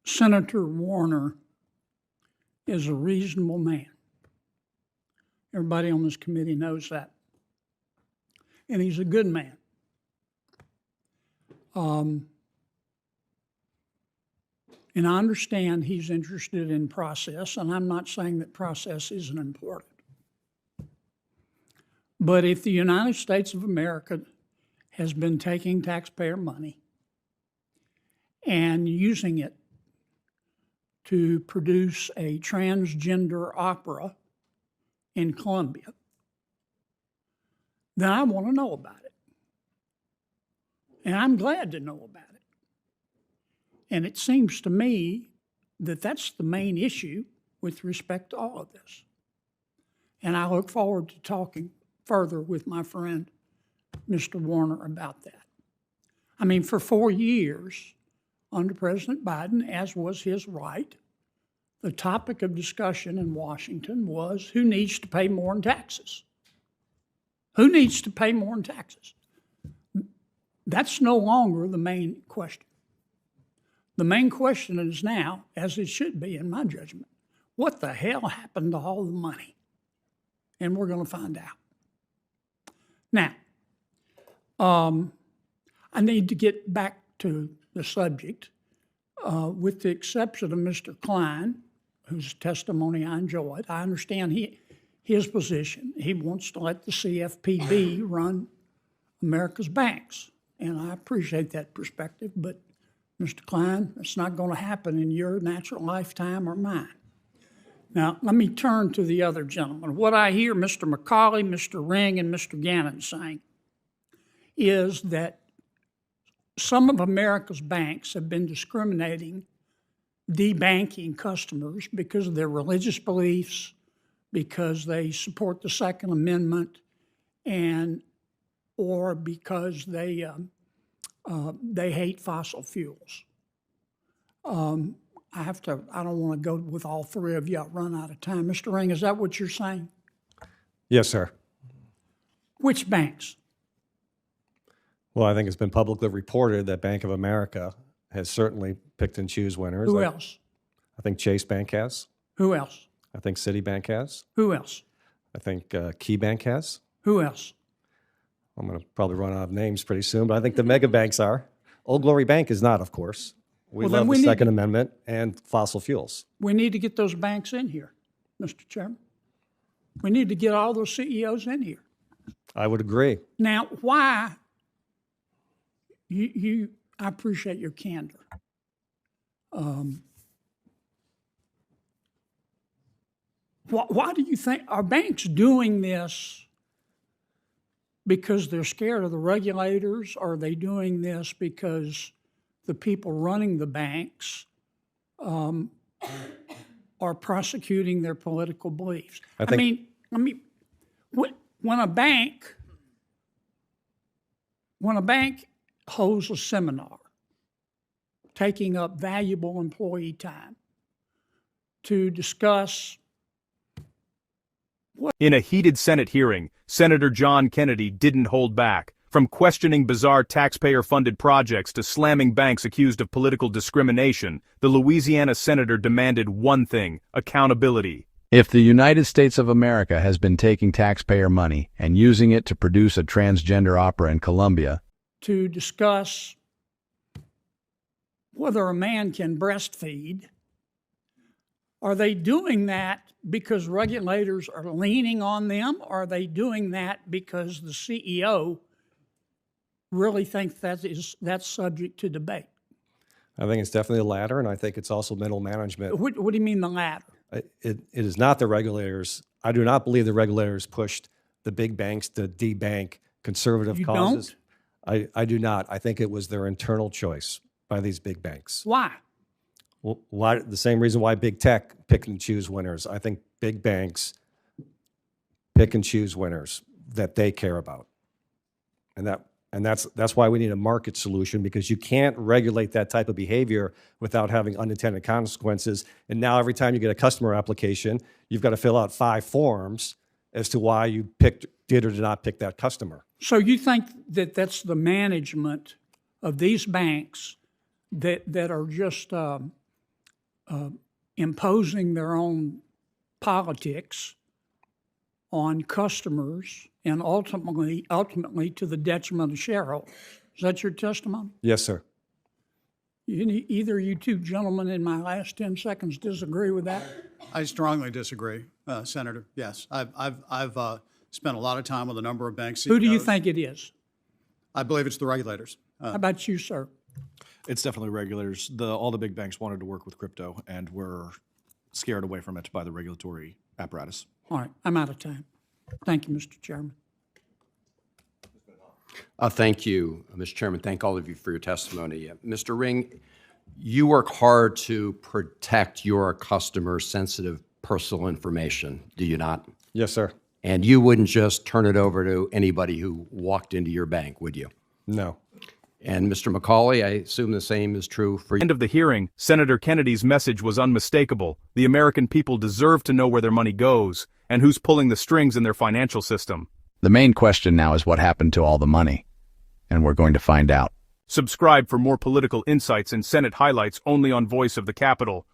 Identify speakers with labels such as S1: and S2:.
S1: Senator Warner is a reasonable man. Everybody on this committee knows that. And he's a good man. And I understand he's interested in process, and I'm not saying that process isn't important. But if the United States of America has been taking taxpayer money and using it to produce a transgender opera in Colombia, then I want to know about it. And I'm glad to know about it. And it seems to me that that's the main issue with respect to all of this. And I look forward to talking further with my friend, Mr. Warner, about that. I mean, for 4 years under President Biden, as was his right, the topic of discussion in Washington was who needs to pay more in taxes? Who needs to pay more in taxes? That's no longer the main question. The main question is now, as it should be in my judgment, what the hell happened to all the money? And we're going to find out. Now, I need to get back to the subject. With the exception of Mr. Klein, whose testimony I enjoyed, I understand his position. He wants to let the CFPB run America's banks. And I appreciate that perspective, but Mr. Klein, it's not going to happen in your natural lifetime or mine. Now, let me turn to the other gentleman. What I hear Mr. McCauley, Mr. Ring, and Mr. Gannon saying is that some of America's banks have been discriminating, debanking customers because of their religious beliefs, because they support the Second Amendment, or because they hate fossil fuels. I don't want to go with all three of you. I'll run out of time. Mr. Ring, is that what you're saying?
S2: Yes, sir.
S1: Which banks?
S2: Well, I think it's been publicly reported that Bank of America has certainly picked and choose winners.
S1: Who else?
S2: I think Chase Bank has.
S1: Who else?
S2: I think Citibank has.
S1: Who else?
S2: I think Key Bank has.
S1: Who else?
S2: I'm going to probably run out of names pretty soon, but I think the mega banks are. Old Glory Bank is not, of course. We love the Second Amendment and fossil fuels.
S1: We need to get those banks in here, Mr. Chairman. We need to get all those CEOs in here.
S2: I would agree.
S1: Now, why? I appreciate your candor. Why do you think, are banks doing this because they're scared of the regulators? Or are they doing this because the people running the banks are prosecuting their political beliefs? I mean, when a bank holds a seminar, taking up valuable employee time to discuss.
S3: In a heated Senate hearing, Senator John Kennedy didn't hold back. From questioning bizarre taxpayer-funded projects to slamming banks accused of political discrimination, the Louisiana senator demanded one thing: accountability.
S4: If the United States of America has been taking taxpayer money and using it to produce a transgender opera in Colombia,
S1: to discuss whether a man can breastfeed, are they doing that because regulators are leaning on them, or are they doing that because the CEO really thinks that's subject to debate?
S2: I think it's definitely the latter, and I think it's also middle management.
S1: What do you mean the latter?
S2: It is not the regulators. I do not believe the regulators pushed the big banks to debank conservative causes.
S1: Don't?
S2: I do not. I think it was their internal choice by these big banks.
S1: Why?
S2: Well, why? The same reason why big tech pick and choose winners. I think big banks pick and choose winners that they care about, and that's why we need a market solution, because you can't regulate that type of behavior without having unintended consequences. And now every time you get a customer application, you've got to fill out 5 forms as to why you did or did not pick that customer.
S1: So you think that that's the management of these banks that are just imposing their own politics on customers and ultimately to the detriment of shareholders. Is that your testimony?
S2: Yes, sir.
S1: Either you two gentlemen in my last 10 seconds disagree with that?
S5: I strongly disagree, Senator. Yes, I've spent a lot of time with a number of bank CEOs.
S1: Who do you think it is?
S5: I believe it's the regulators.
S1: How about you, sir?
S6: It's definitely regulators. All the big banks wanted to work with crypto and were scared away from it by the regulatory apparatus.
S1: All right, I'm out of time. Thank you, Mr. Chairman.
S7: Thank you, Mr. Chairman. Thank all of you for your testimony. Mr. Ring, you work hard to protect your customers' sensitive personal information, do you not?
S2: Yes, sir.
S7: And you wouldn't just turn it over to anybody who walked into your bank, would you?
S2: No.
S7: And Mr. McCauley, I assume the same is true for you.
S3: End of the hearing, Senator Kennedy's message was unmistakable. The American people deserve to know where their money goes and who's pulling the strings in their financial system.
S4: The main question now is what happened to all the money, and we're going to find out.
S3: Subscribe for more political insights and Senate highlights only on Voice of the Capitol.